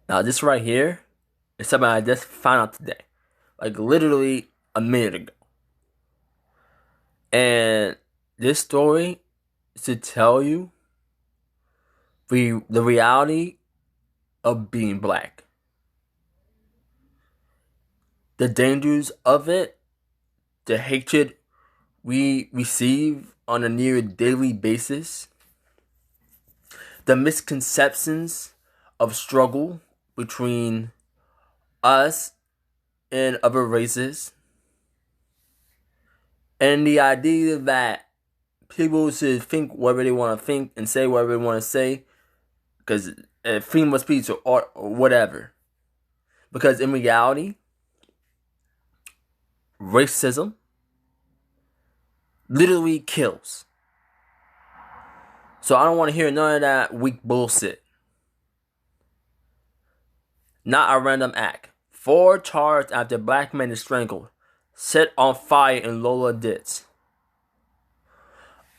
Now, this right here is something I just found out today, like literally a minute ago. And this story is to tell you the reality of being black, the dangers of it, the hatred we receive on a near daily basis, the misconceptions of struggle between us and other races, and the idea that people should think whatever they want to think and say whatever they want to say because freedom of speech or art or whatever. Because in reality, racism literally kills. So I don't want to hear none of that weak bullshit. Not a random act. 4 charged after black man is strangled, set on fire in Lola Ditch.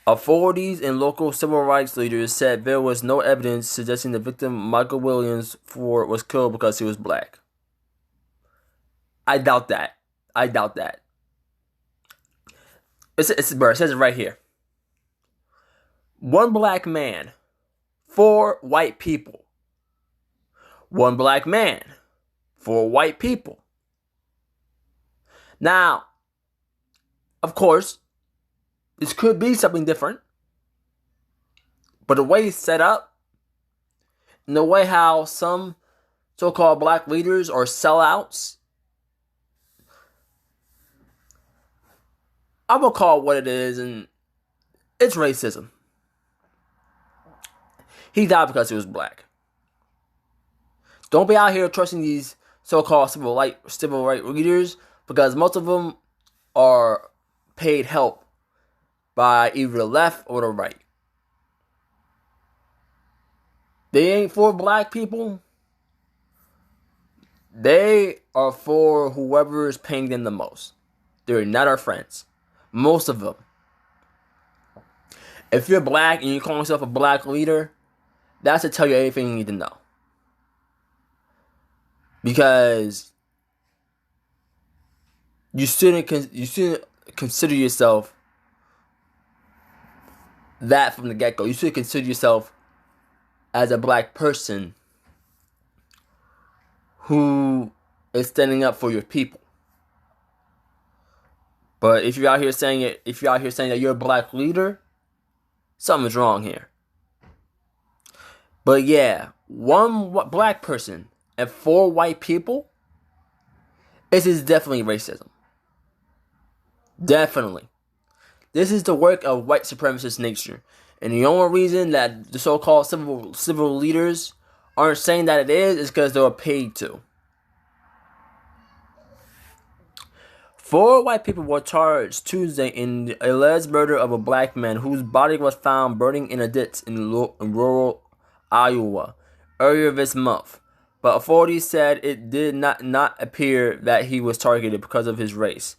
Authorities and local civil rights leaders said there was no evidence suggesting the victim, Michael Williams Ford, was killed because he was black. I doubt that. It says it right here. 1 black man, 4 white people. 1 black man, 4 white people. Now, of course, this could be something different, but the way it's set up, and the way how some so-called black leaders are sellouts, I'm gonna call it what it is, and it's racism. He died because he was black. Don't be out here trusting these so-called civil rights leaders because most of them are paid help by either the left or the right. They ain't for black people. They are for whoever is paying them the most. They're not our friends. Most of them. If you're black and you call yourself a black leader, that's to tell you everything you need to know. Because you shouldn't consider yourself that from the get-go. You should consider yourself as a black person who is standing up for your people. But if you're out here saying that you're a black leader, something's wrong here. But yeah, 1 black person and 4 white people, this is definitely racism. Definitely. This is the work of white supremacist nature. And the only reason that the so-called civil leaders aren't saying that it is because they were paid to. 4 white people were charged Tuesday in the alleged murder of a black man whose body was found burning in a ditch in rural Iowa earlier this month. But authorities said it did not appear that he was targeted because of his race.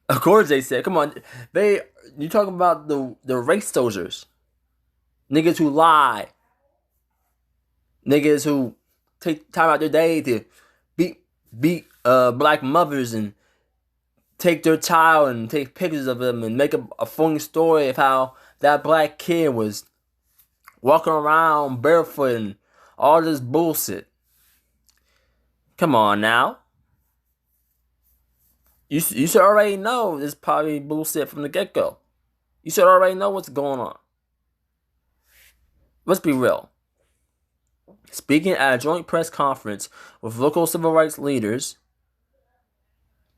Of course they said, come on, you talking about the race soldiers. Niggas who lie. Niggas who take time out their day to beat black mothers and take their child and take pictures of them and make a phony story of how that black kid was walking around barefoot and all this bullshit. Come on now. You should already know this probably bullshit from the get-go. You should already know what's going on. Let's be real. Speaking at a joint press conference with local civil rights leaders,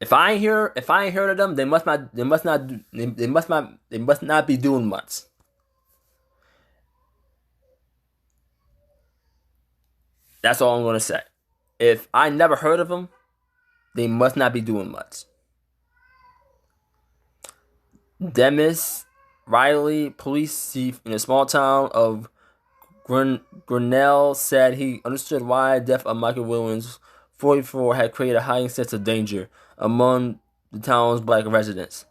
if I ain't heard of them, they must not be doing much. That's all I'm gonna say. If I never heard of them, they must not be doing much. Demis Riley, police chief in a small town of Grinnell, said he understood why the death of Michael Williams, 44, had created a heightened sense of danger among the town's black residents.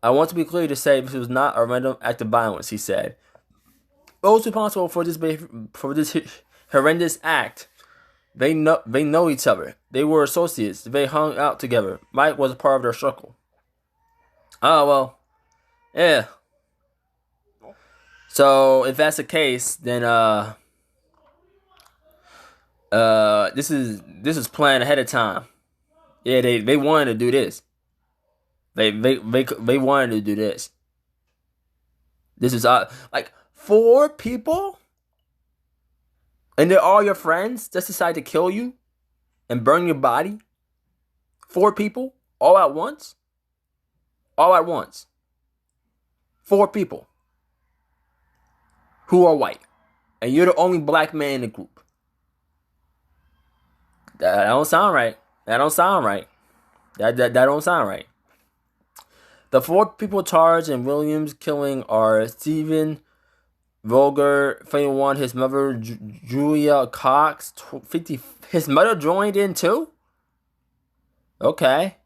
I want to be clear to say this was not a random act of violence, he said. Those responsible for this horrendous act They know each other. They were associates. They hung out together. Mike was a part of their circle. Oh well, yeah. So if that's the case, then this is planned ahead of time. Yeah, they wanted to do this. They wanted to do this. This is like four people, and they're all your friends. Just decide to kill you and burn your body. Four people all at once. All at once. Four people who are white, and you're the only black man in the group. That don't sound right. That don't sound right. That don't sound right. The four people charged in Williams' killing are Stephen Vogler, 21, his mother Julia Cox, 50. His mother joined in too? Okay.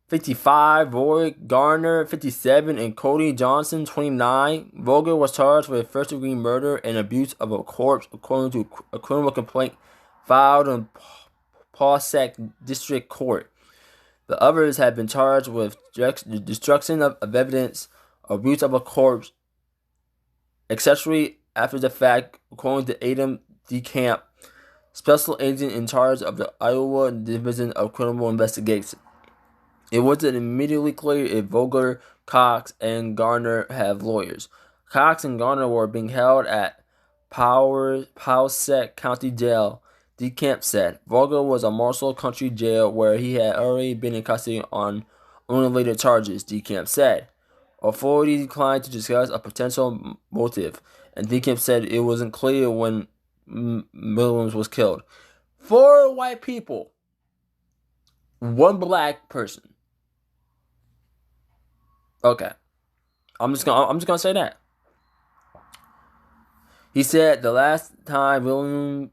55, Roy Garner, 57, and Cody Johnson, 29. Vogler was charged with first-degree murder and abuse of a corpse, according to a criminal complaint filed in Pausac District Court. The others have been charged with destruction of evidence, abuse of a corpse, accessory after the fact, according to Adam DeCamp, special agent in charge of the Iowa Division of Criminal Investigation. It wasn't immediately clear if Vogler, Cox, and Garner have lawyers. Cox and Garner were being held at Powsett County Jail, DeCamp said. Vogler was a Marshall County Jail where he had already been in custody on unrelated charges, DeCamp said. Authorities declined to discuss a potential motive, and DeCamp said it wasn't clear when Williams was killed. Four white people, one black person. Okay, I'm just gonna say that. He said the last time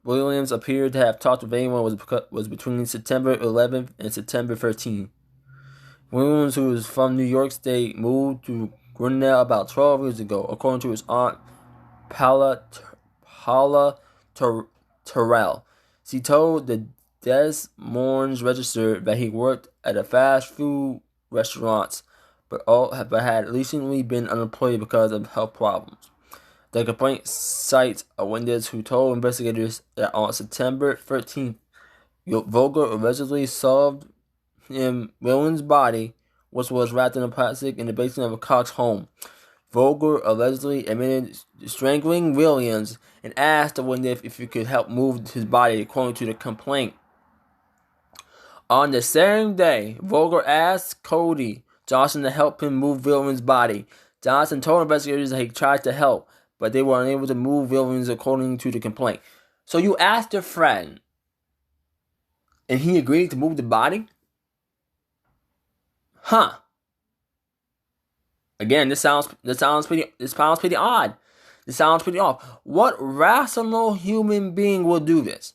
Williams appeared to have talked with anyone was between September 11th and September 13th. Williams, who is from New York State, moved to Grinnell about 12 years ago, according to his aunt Paula Terrell. She told the Des Moines Register that he worked at a fast food restaurant, but had recently been unemployed because of health problems. The complaint cites a witness who told investigators that on September 13th, Vogler allegedly solved Williams' body, which was wrapped in plastic, in the basement of a Cox home. Vogler allegedly admitted strangling Williams and asked the witness if he could help move his body, according to the complaint. On the same day, Vogler asked Cody Johnson to help him move Williams' body. Johnson told investigators that he tried to help, but they were unable to move Williams, according to the complaint. So you asked your friend, and he agreed to move the body? Huh. Again, this sounds pretty odd. This sounds pretty off. What rational human being will do this?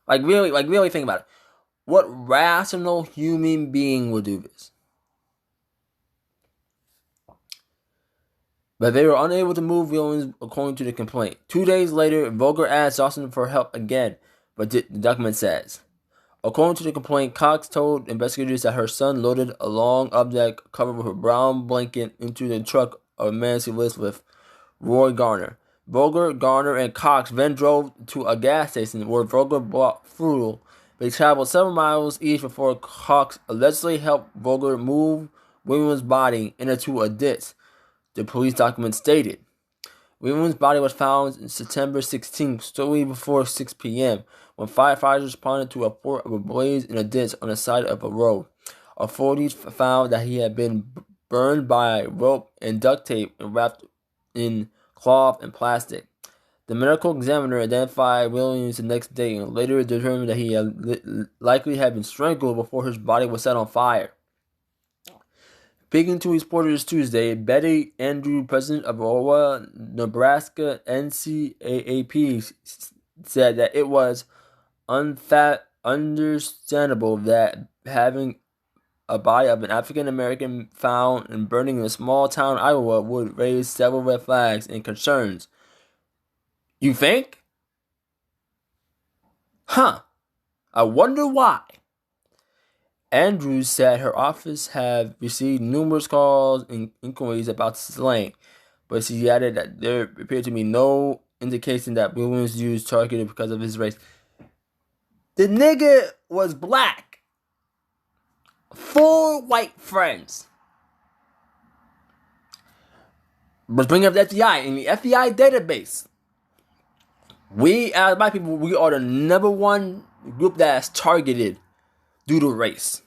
Like really think about it. What rational human being will do this? But they were unable to move Williams, according to the complaint. 2 days later, Vogler asked Johnson for help again, but the document says. According to the complaint, Cox told investigators that her son loaded a long object covered with a brown blanket into the truck of a man she lives with, Roy Garner. Vogler, Garner, and Cox then drove to a gas station where Vogler bought fuel. They traveled several miles each before Cox allegedly helped Vogler move Williams' body into a ditch, the police document stated. Williams' body was found on September 16th, shortly before 6 p.m., when firefighters responded to a report of a blaze in a ditch on the side of a road. Authorities found that he had been burned by rope and duct tape and wrapped in cloth and plastic. The medical examiner identified Williams the next day and later determined that he had likely had been strangled before his body was set on fire. Speaking to reporters Tuesday, Betty Andrew, president of Iowa, Nebraska NCAAP, said that it was understandable that having a body of an African American found and burning in a small town, Iowa, would raise several red flags and concerns. You think? I wonder why. Andrews said her office have received numerous calls and inquiries about the slaying, but she added that there appeared to be no indication that Williams used targeted because of his race. The nigga was black. 4 white friends. Let's bring up the FBI. In the FBI database, we, as black people, we are the number one group that's targeted due to race.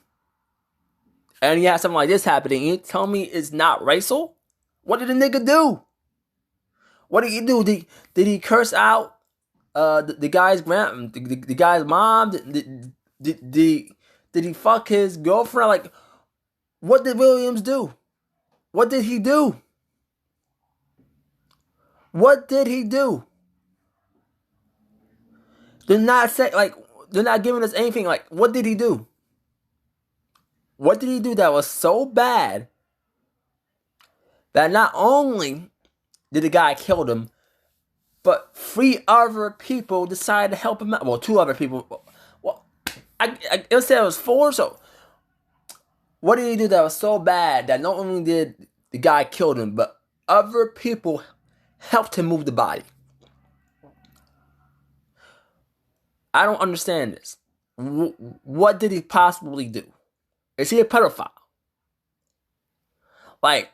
And you have something like this happening, and you tell me it's not racial? What did the nigga do? What did he do? Did he curse out the guy's the guy's mom? Did he fuck his girlfriend? Like, what did Williams do? What did he do? What did he do? They're not giving us anything. Like, what did he do? What did he do that was so bad that not only did the guy kill him, but 3 other people decided to help him out? Well, 2 other people. Well, it said it was 4. So, what did he do that was so bad that not only did the guy kill him, but other people helped him move the body? I don't understand this. What did he possibly do? Is he a pedophile? Like,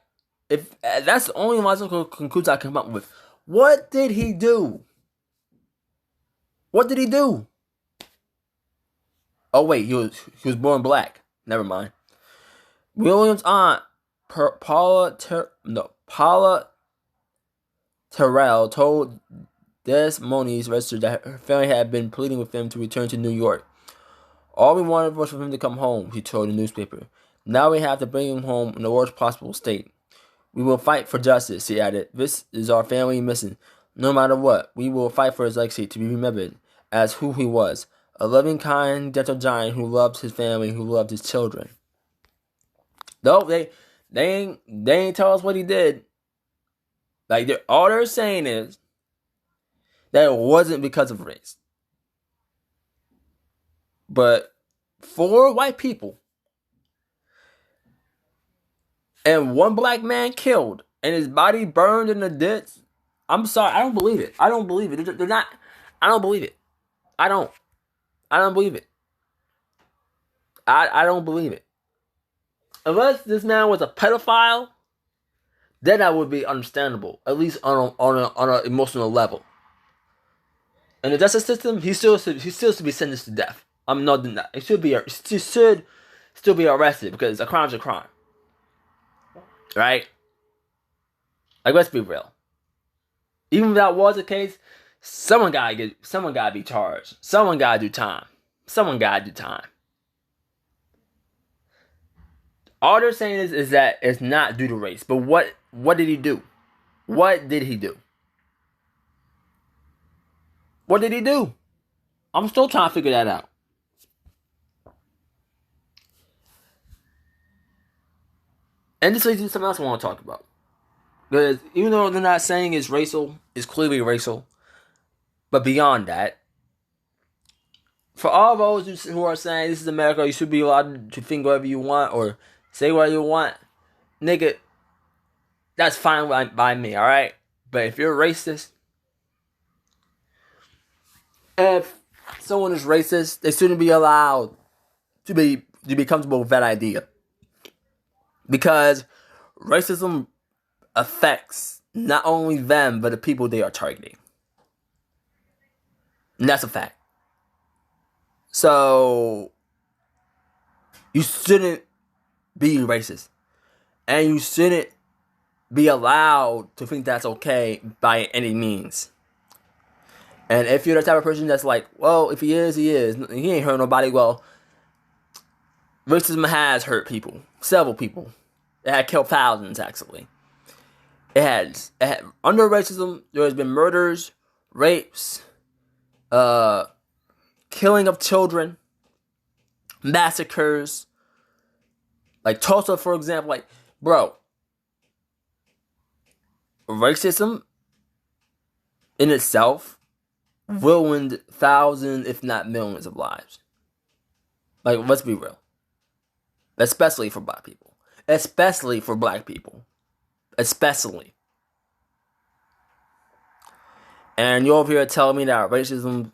if that's the only logical conclusion I come up with. What did he do? What did he do? Oh wait, he was born black. Never mind. Williams' aunt Paula Terrell told Des Moines Register that her family had been pleading with him to return to New York. All we wanted was for him to come home, he told the newspaper. Now we have to bring him home in the worst possible state. We will fight for justice, he added. This is our family missing. No matter what, we will fight for his legacy to be remembered as who he was. A loving, kind, gentle giant who loved his family, who loved his children. Though they ain't tell us what he did. Like, all they're saying is that it wasn't because of race. But 4 white people and 1 black man killed and his body burned in the ditch. I'm sorry, I don't believe it. I don't believe it. They're not. I don't believe it. I don't believe it. I don't believe it. Unless this man was a pedophile, then that would be understandable, at least on an emotional level. In the justice system, he still should be sentenced to death. I'm not denying. He should still be arrested because a crime's a crime, right? Like, let's be real. Even if that was the case, someone gotta be charged. Someone gotta do time. All they're saying is that it's not due to race. But what did he do? What did he do? What did he do? I'm still trying to figure that out. And this leads to something else I want to talk about. Because even though they're not saying it's racial, it's clearly racial. But beyond that, for all those who are saying this is America, you should be allowed to think whatever you want or say whatever you want, nigga, that's fine by me, alright? But if you're racist, if someone is racist, they shouldn't be allowed to be comfortable with that idea. Because racism affects not only them, but the people they are targeting. And that's a fact. So, you shouldn't be racist. And you shouldn't be allowed to think that's okay by any means. And if you're the type of person that's like, well, if he is, he is. He ain't hurt nobody. Well, racism has hurt people. Several people. It had killed thousands, actually. It had under racism, there has been murders, rapes, killing of children, massacres. Like Tulsa, for example. Like, bro, racism in itself ruined thousands, if not millions, of lives. Like, let's be real. Especially for black people. Especially for black people. Especially. And you're over here telling me that racism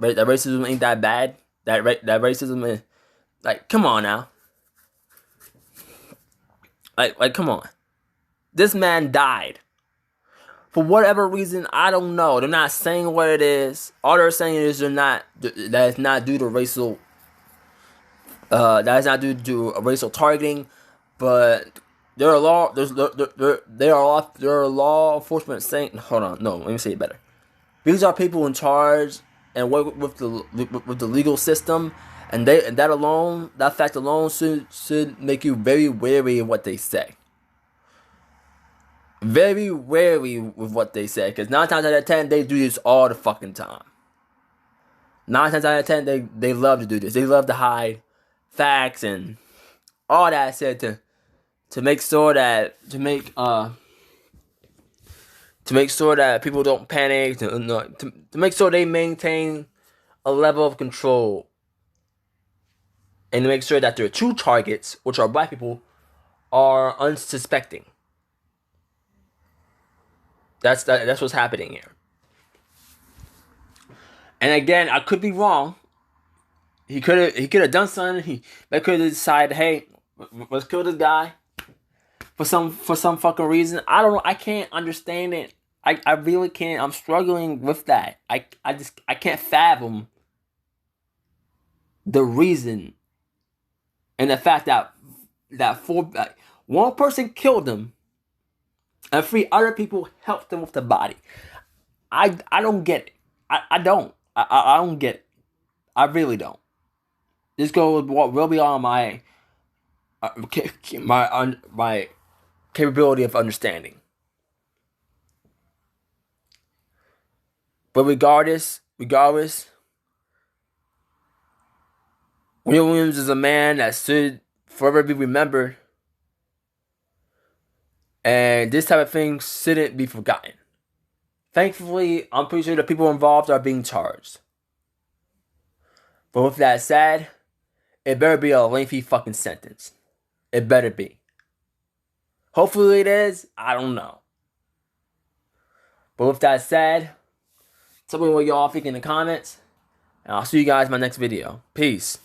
ain't that bad? That racism is, like, come on now. Like, come on. This man died. For whatever reason, I don't know. They're not saying what it is. All they're saying is that it's not due to racial that is not due to racial targeting, but there are law enforcement saying. Hold on, no, let me say it better. These are people in charge and work with the legal system, and that fact alone should make you very wary of what they say. Very wary with what they say, because 9 times out of 10 they do this all the fucking time. 9 times out of 10 they love to do this. They love to hide facts and all that said to make sure that people don't panic, to make sure they maintain a level of control, and to make sure that their true targets, which are black people, are unsuspecting. That's what's happening here. And again, I could be wrong. He could have done something. They could have decided, hey, let's kill this guy for some fucking reason. I don't know. I can't understand it. I really can't. I'm struggling with that. I can't fathom the reason and the fact that one person killed him and 3 other people helped him with the body. I don't get it. I don't. I don't get it. I really don't. This goes well beyond my capability of understanding. But regardless, William Williams is a man that should forever be remembered, and this type of thing shouldn't be forgotten. Thankfully, I'm pretty sure the people involved are being charged. But with that said, it better be a lengthy fucking sentence. It better be. Hopefully it is. I don't know. But with that said, tell me what y'all think in the comments. And I'll see you guys in my next video. Peace.